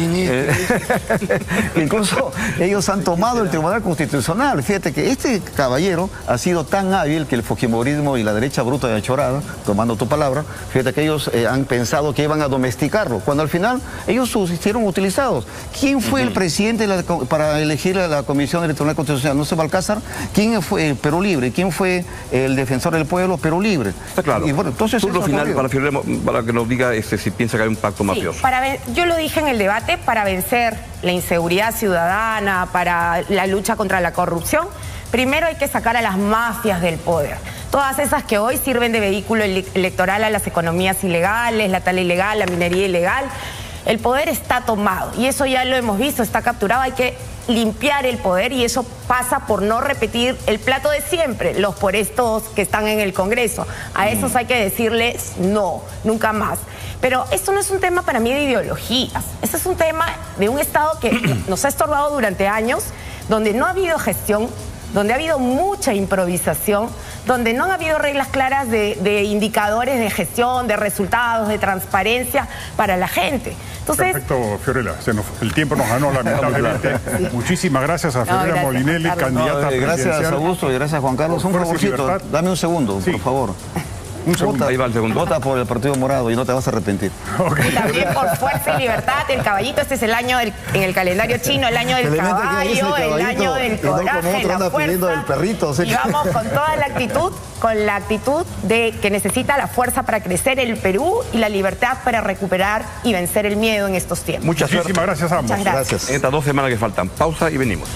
Incluso ellos han tomado el Tribunal Constitucional. Fíjate que este caballero ha sido tan hábil que el fujimorismo y la derecha bruta y achorada, tomando tu palabra, fíjate que ellos han pensado que iban a domesticarlo, cuando al final ellos hicieron utilizados. ¿Quién fue el presidente para elegir a la Comisión del Tribunal Constitucional? ¿No se Balcázar? ¿Quién fue Perú Libre? ¿Quién fue el defensor del pueblo? Perú Libre. Está claro. Y bueno, entonces turno final para que nos diga si piensa que hay un pacto mafioso. Yo lo dije en el debate, para vencer la inseguridad ciudadana, para la lucha contra la corrupción, primero hay que sacar a las mafias del poder. Todas esas que hoy sirven de vehículo electoral a las economías ilegales, la tala ilegal, la minería ilegal. El poder está tomado y eso ya lo hemos visto, está capturado. Hay que limpiar el poder y eso pasa por no repetir el plato de siempre, los por estos que están en el Congreso. A esos hay que decirles no, nunca más. Pero esto no es un tema para mí de ideologías, este es un tema de un Estado que nos ha estorbado durante años, donde no ha habido gestión, donde ha habido mucha improvisación, donde no han habido reglas claras de indicadores de gestión, de resultados, de transparencia para la gente. Entonces, perfecto, Fiorella. El tiempo nos ganó, lamentablemente. Sí. Muchísimas gracias a Fiorella Molinelli, candidata presidencial. Gracias, Augusto, y gracias, Juan Carlos. Un favorcito, dame un segundo, por favor. Ahí va el segundo. Vota por el Partido Morado y no te vas a arrepentir. Okay. Y también por Fuerza y Libertad, el caballito. Este es el año en el calendario chino, el año del caballo, el año del coraje, la fuerza. Del perrito, ¿sí? Y vamos con toda la actitud, de que necesita la fuerza para crecer el Perú y la libertad para recuperar y vencer el miedo en estos tiempos. Muchísimas gracias a ambos. Muchas gracias. En estas 2 semanas que faltan. Pausa y venimos.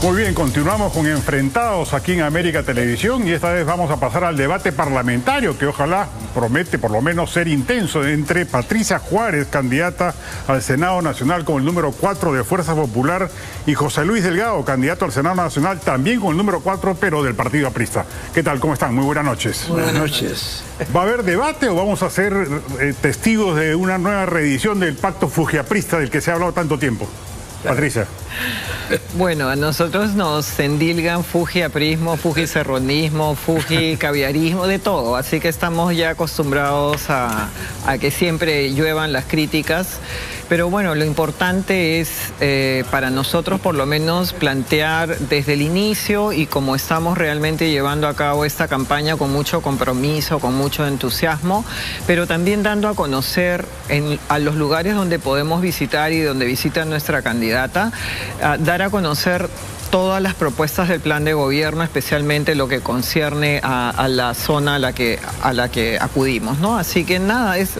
Muy bien, continuamos con Enfrentados aquí en América Televisión y esta vez vamos a pasar al debate parlamentario que ojalá promete por lo menos ser intenso entre Patricia Juárez, candidata al Senado Nacional con el número 4 de Fuerza Popular, y José Luis Delgado, candidato al Senado Nacional también con el número 4 pero del Partido Aprista. ¿Qué tal? ¿Cómo están? Muy buenas noches. Buenas noches. ¿Va a haber debate o vamos a ser testigos de una nueva reedición del pacto fujiaprista del que se ha hablado tanto tiempo? Patricia. Bueno, a nosotros nos endilgan fujiaprismo, fujicerronismo, fujicaviarismo, de todo. Así que estamos ya acostumbrados a que siempre lluevan las críticas. Pero bueno, lo importante es para nosotros por lo menos plantear desde el inicio, y como estamos realmente llevando a cabo esta campaña con mucho compromiso, con mucho entusiasmo, pero también dando a conocer a los lugares donde podemos visitar y donde visita nuestra candidata, dar a conocer todas las propuestas del plan de gobierno, especialmente lo que concierne a la zona a la que acudimos, ¿no? Así que nada, es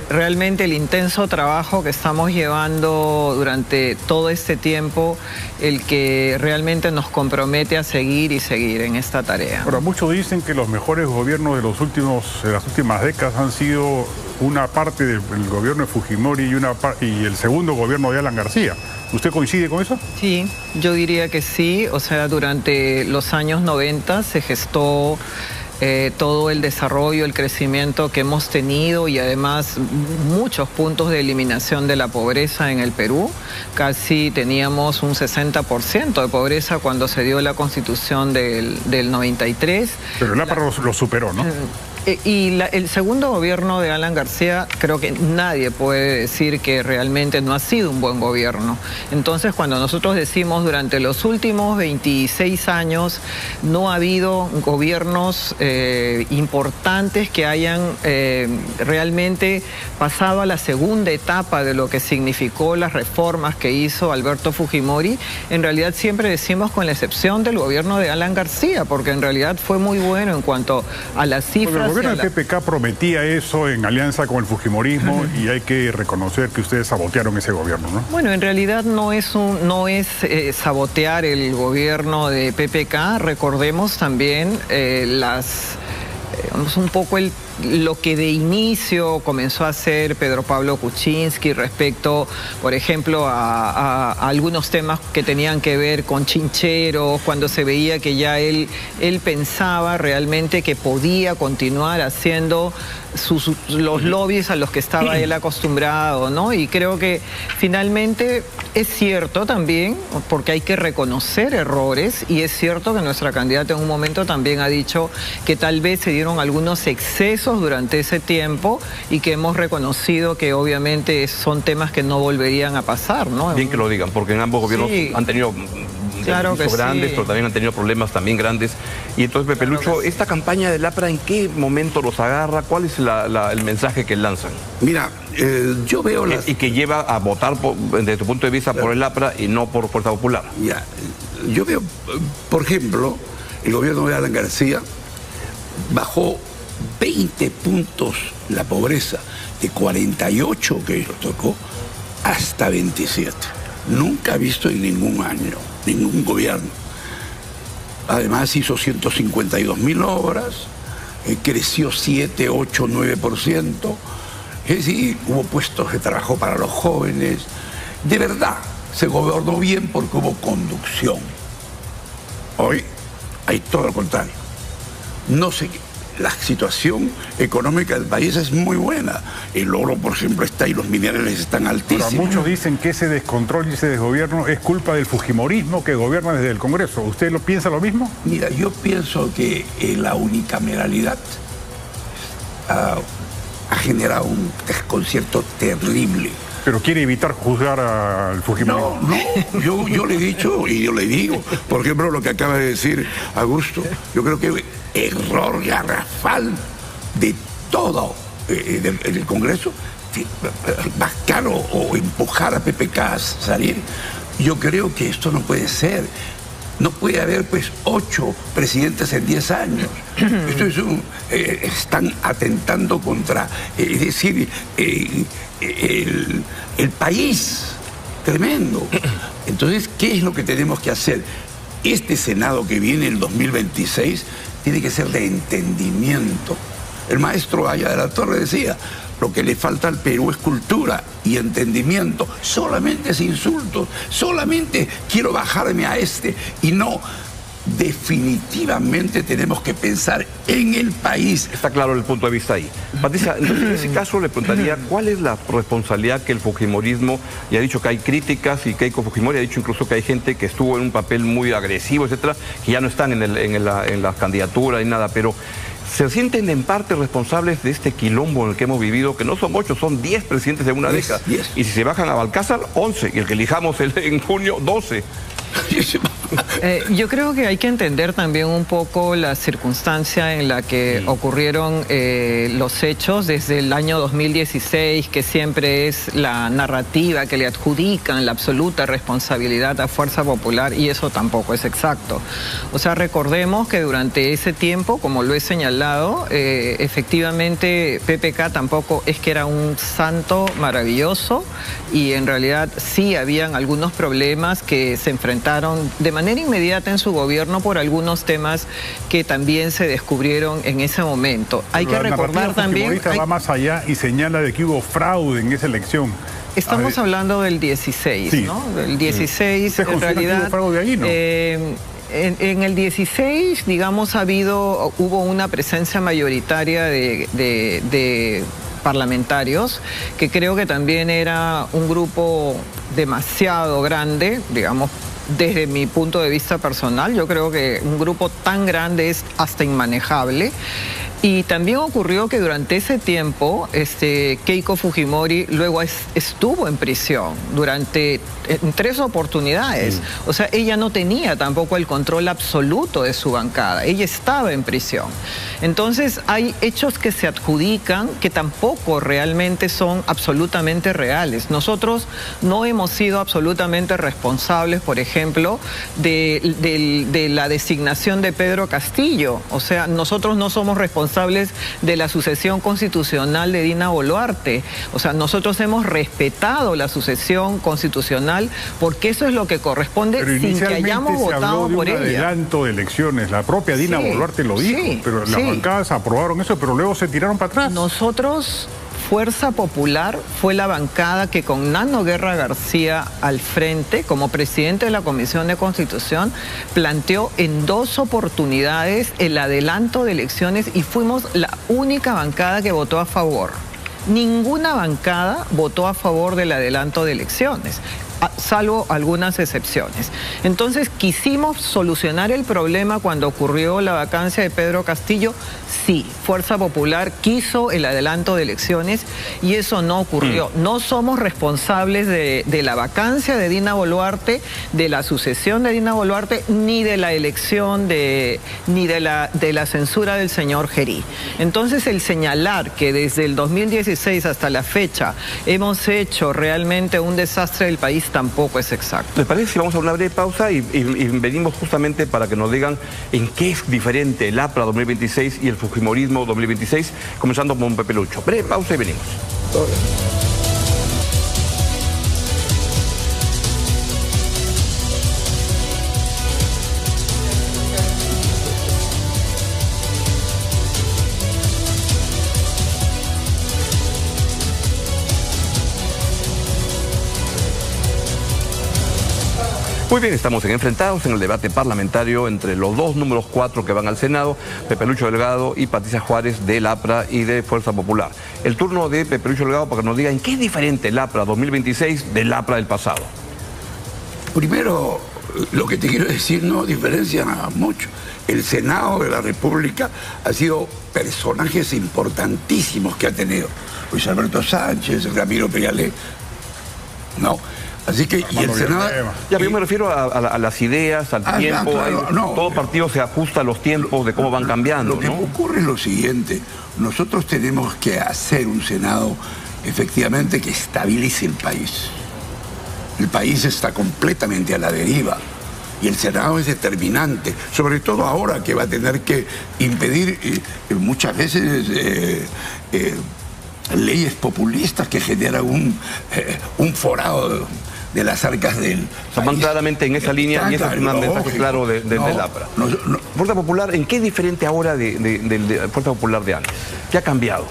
realmente el intenso trabajo que estamos llevando durante todo este tiempo el que realmente nos compromete a seguir y seguir en esta tarea. Ahora, muchos dicen que los mejores gobiernos de las últimas décadas han sido una parte del gobierno de Fujimori y el segundo gobierno de Alan García. ¿Usted coincide con eso? Sí, yo diría que sí. O sea, durante los años 90 se gestó todo el desarrollo, el crecimiento que hemos tenido y además muchos puntos de eliminación de la pobreza en el Perú. Casi teníamos un 60% de pobreza cuando se dio la Constitución del 93. Pero el APRA lo superó, ¿no? Y el segundo gobierno de Alan García, creo que nadie puede decir que realmente no ha sido un buen gobierno. Entonces, cuando nosotros decimos durante los últimos 26 años no ha habido gobiernos importantes que hayan realmente pasado a la segunda etapa de lo que significó las reformas que hizo Alberto Fujimori, en realidad siempre decimos con la excepción del gobierno de Alan García, porque en realidad fue muy bueno en cuanto a las cifras. El gobierno del PPK prometía eso en alianza con el fujimorismo y hay que reconocer que ustedes sabotearon ese gobierno, ¿no? Bueno, en realidad no es sabotear el gobierno de PPK. Recordemos también un poco lo que de inicio comenzó a hacer Pedro Pablo Kuczynski respecto, por ejemplo, a algunos temas que tenían que ver con chincheros, cuando se veía que ya él pensaba realmente que podía continuar haciendo los lobbies a los que estaba él acostumbrado, ¿no? Y creo que finalmente es cierto también, porque hay que reconocer errores, y es cierto que nuestra candidata en un momento también ha dicho que tal vez se dieron algunos excesos durante ese tiempo y que hemos reconocido que obviamente son temas que no volverían a pasar, ¿no? Bien que lo digan, porque en ambos gobiernos han tenido grandes, pero también han tenido problemas también grandes. Y entonces, Pepe Lucho, ¿esta campaña del APRA en qué momento los agarra? ¿Cuál es el mensaje que lanzan? Mira, yo veo y que lleva a votar, desde tu punto de vista, por el APRA y no por Fuerza Popular. Ya, yo veo, por ejemplo, el gobierno de Alan García bajó 20 puntos la pobreza, de 48 que nos tocó hasta 27. Nunca visto en ningún año, ningún gobierno. Además hizo 152.000 obras, creció 7, 8, 9%. Es decir, hubo puestos de trabajo para los jóvenes. De verdad, se gobernó bien porque hubo conducción. Hoy hay todo lo contrario. No sé, la situación económica del país es muy buena. El oro, por ejemplo, está y los minerales están altísimos. Ahora, muchos dicen que ese descontrol y ese desgobierno es culpa del fujimorismo que gobierna desde el Congreso. ¿Usted lo piensa lo mismo? Mira, yo pienso que la unicameralidad ha generado un desconcierto terrible. Pero quiere evitar juzgar al fujimorismo. No, yo le he dicho y yo le digo, por ejemplo, lo que acaba de decir Augusto, yo creo que error garrafal de todo el Congreso, vacar o empujar a PPK a salir. Yo creo que esto no puede ser. No puede haber, pues, 8 presidentes en 10 años. Esto es están atentando contra, es decir, el país. Tremendo. Entonces, ¿qué es lo que tenemos que hacer? Este Senado que viene en el 2026 tiene que ser de entendimiento. El maestro Aya de la Torre decía, lo que le falta al Perú es cultura y entendimiento. Solamente es insultos, solamente quiero bajarme a este y no. Definitivamente tenemos que pensar en el país. Está claro el punto de vista ahí. Patricia, entonces en ese caso le preguntaría cuál es la responsabilidad que el fujimorismo, y ha dicho que hay críticas, y Keiko Fujimori ha dicho incluso que hay gente que estuvo en un papel muy agresivo, etcétera, que ya no están en la candidatura ni nada, pero ¿se sienten en parte responsables de este quilombo en el que hemos vivido, que no son 8, son 10 presidentes de una década? Y si se bajan a Balcázar, 11, y el que elijamos en junio, 12. Yo creo que hay que entender también un poco la circunstancia en la que ocurrieron los hechos desde el año 2016, que siempre es la narrativa que le adjudican la absoluta responsabilidad a Fuerza Popular, y eso tampoco es exacto. O sea, recordemos que durante ese tiempo, como lo he señalado, efectivamente PPK tampoco es que era un santo maravilloso, y en realidad sí habían algunos problemas que se enfrentaron de manera inmediata en su gobierno por algunos temas que también se descubrieron en ese momento. Hay que recordar también... va más allá y señala de que hubo fraude en esa elección. Estamos hablando del 16, sí, ¿no? Del 16, en realidad... ¿Hubo fraude ahí, no? En el 16, digamos, hubo una presencia mayoritaria de parlamentarios, que creo que también era un grupo demasiado grande, digamos, desde mi punto de vista personal. Yo creo que un grupo tan grande es hasta inmanejable. Y también ocurrió que durante ese tiempo Keiko Fujimori luego estuvo en prisión en 3 oportunidades. O sea, ella no tenía tampoco el control absoluto de su bancada. Ella estaba en prisión. Entonces hay hechos que se adjudican que tampoco realmente son absolutamente reales. Nosotros no hemos sido absolutamente responsables, por ejemplo, de la designación de Pedro Castillo. O sea, nosotros no somos responsables responsables de la sucesión constitucional de Dina Boluarte. O sea, nosotros hemos respetado la sucesión constitucional porque eso es lo que corresponde sin que hayamos votado por ella. Adelanto de elecciones, la propia Dina Boluarte lo dijo, pero las bancadas aprobaron eso, pero luego se tiraron para atrás. Nosotros, Fuerza Popular, fue la bancada que con Nano Guerra García al frente, como presidente de la Comisión de Constitución, planteó en 2 oportunidades el adelanto de elecciones y fuimos la única bancada que votó a favor. Ninguna bancada votó a favor del adelanto de elecciones, salvo algunas excepciones. Entonces, quisimos solucionar el problema cuando ocurrió la vacancia de Pedro Castillo. Sí, Fuerza Popular quiso el adelanto de elecciones y eso no ocurrió. No somos responsables de la vacancia de Dina Boluarte, de la sucesión de Dina Boluarte, ni de la elección ni de la censura del señor Gerí. Entonces, el señalar que desde el 2016 hasta la fecha hemos hecho realmente un desastre del país tampoco es exacto. ¿Les parece si vamos a una breve pausa y venimos justamente para que nos digan en qué es diferente el APRA 2026 y el Fujimorismo 2026, comenzando con Pepe Lucho? Breve pausa y venimos. Muy bien, estamos enfrentados en el debate parlamentario entre los dos números 4 que van al Senado, Pepe Lucho Delgado y Patricia Juárez del APRA y de Fuerza Popular. El turno de Pepe Lucho Delgado para que nos diga en qué es diferente el APRA 2026 del APRA del pasado. Primero, lo que te quiero decir no diferencia mucho. El Senado de la República ha sido personajes importantísimos que ha tenido Luis Alberto Sánchez, Ramiro Peñalé, ¿no? Así que, y el Senado... Ya, yo me refiero a las ideas, al tiempo. Claro, todo partido se ajusta a los tiempos de cómo van cambiando. Lo que ocurre es lo siguiente. Nosotros tenemos que hacer un Senado, efectivamente, que estabilice el país. El país está completamente a la deriva. Y el Senado es determinante, sobre todo ahora que va a tener que impedir muchas veces... leyes populistas que generan un forado de las arcas del país. Van claramente en esa línea y ese es un mensaje claro del APRA. Fuerza Popular, ¿en qué es diferente ahora de Fuerza Popular de antes? ¿Qué ha cambiado?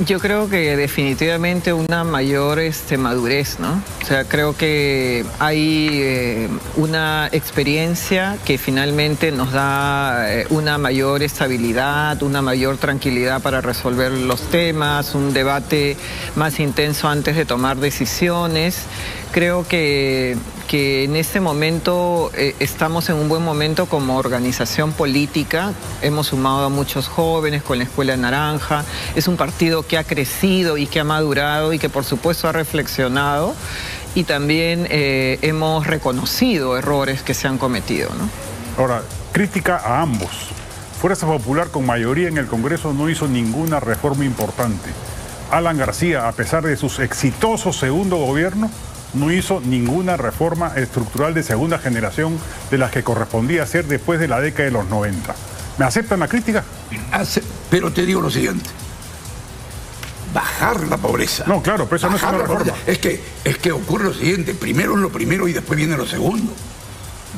Yo creo que definitivamente una mayor madurez, ¿no? O sea, creo que hay una experiencia que finalmente nos da una mayor estabilidad, una mayor tranquilidad para resolver los temas, un debate más intenso antes de tomar decisiones. Creo que en este momento estamos en un buen momento como organización política. Hemos sumado a muchos jóvenes con la Escuela Naranja. Es un partido que ha crecido y que ha madurado y que por supuesto ha reflexionado. Y también hemos reconocido errores que se han cometido, ¿no? Ahora, crítica a ambos. Fuerza Popular con mayoría en el Congreso no hizo ninguna reforma importante. Alan García, a pesar de sus exitosos segundo gobierno, no hizo ninguna reforma estructural de segunda generación de las que correspondía hacer después de la década de los 90. ¿Me aceptan la crítica? Pero te digo lo siguiente. Bajar la pobreza. No, claro, pero eso no es una reforma. Es que ocurre lo siguiente. Primero es lo primero y después viene lo segundo.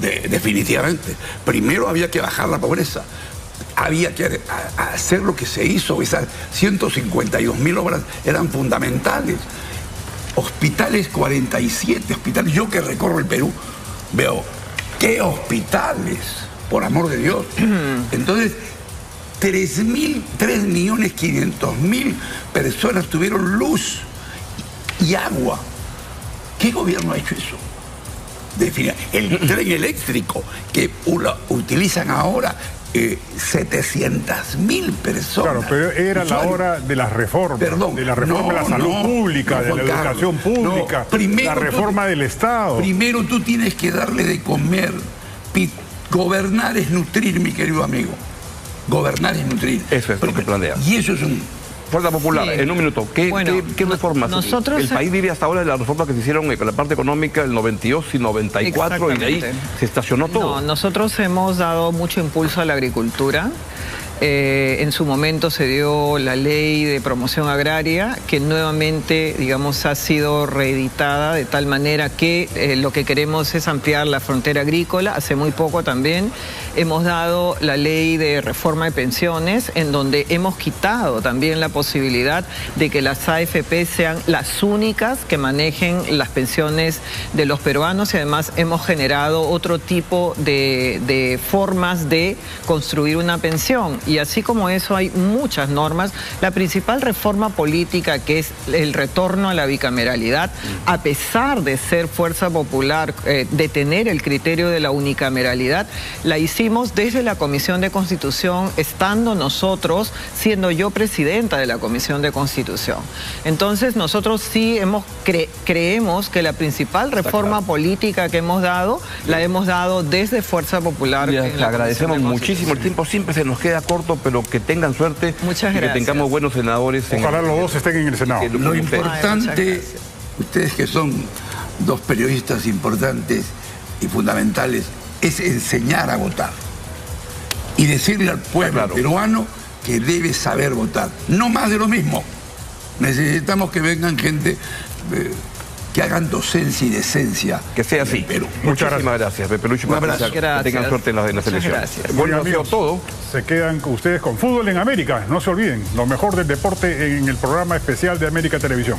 Definitivamente. Primero había que bajar la pobreza. Había que hacer lo que se hizo. Esas 152.000 obras eran fundamentales. Hospitales, 47 hospitales. Yo que recorro el Perú veo, ¿qué hospitales? Por amor de Dios. Entonces, 3.500.000 personas tuvieron luz y agua. ¿Qué gobierno ha hecho eso? El tren eléctrico que utilizan ahora 700.000 personas. Claro, pero era la hora de las reformas. Perdón, de la reforma de la salud pública, de la educación pública, la reforma del Estado. Primero tú tienes que darle de comer. Gobernar es nutrir, mi querido amigo. Gobernar es nutrir. Eso es lo que plantea. Y eso es un... Fuerza Popular, sí. En un minuto, ¿qué reformas? Nosotros... El país vive hasta ahora de las reformas que se hicieron con la parte económica el 92 y 94 y de ahí se estacionó todo. No, nosotros hemos dado mucho impulso a la agricultura. En su momento se dio la ley de promoción agraria, que nuevamente, digamos, ha sido reeditada de tal manera que lo que queremos es ampliar la frontera agrícola. Hace muy poco también hemos dado la ley de reforma de pensiones, en donde hemos quitado también la posibilidad de que las AFP sean las únicas que manejen las pensiones de los peruanos, y además hemos generado otro tipo de formas de construir una pensión. Y así como eso hay muchas normas. La principal reforma política, que es el retorno a la bicameralidad, a pesar de ser fuerza popular, de tener el criterio de la unicameralidad, la hicimos desde la Comisión de Constitución, estando nosotros, siendo yo presidenta de la Comisión de Constitución. Entonces nosotros sí creemos que la principal reforma política que hemos dado, la hemos dado desde Fuerza Popular. Le agradecemos muchísimo, el tiempo siempre se nos queda corto, pero que tengan suerte. Muchas gracias. Y que tengamos buenos senadores. Ojalá los dos estén en el Senado. Lo importante, ustedes que son dos periodistas importantes y fundamentales, es enseñar a votar y decirle al pueblo peruano que debe saber votar. No más de lo mismo. Necesitamos que vengan gente que hagan docencia y decencia. Que sea así. Perú. Muchísimas gracias, Pepe Lucho. Un abrazo. Que tengan suerte en las elecciones. Gracias. Bueno, ha sido amigos, todo. se quedan ustedes con Fútbol en América. No se olviden, lo mejor del deporte en el programa especial de América Televisión.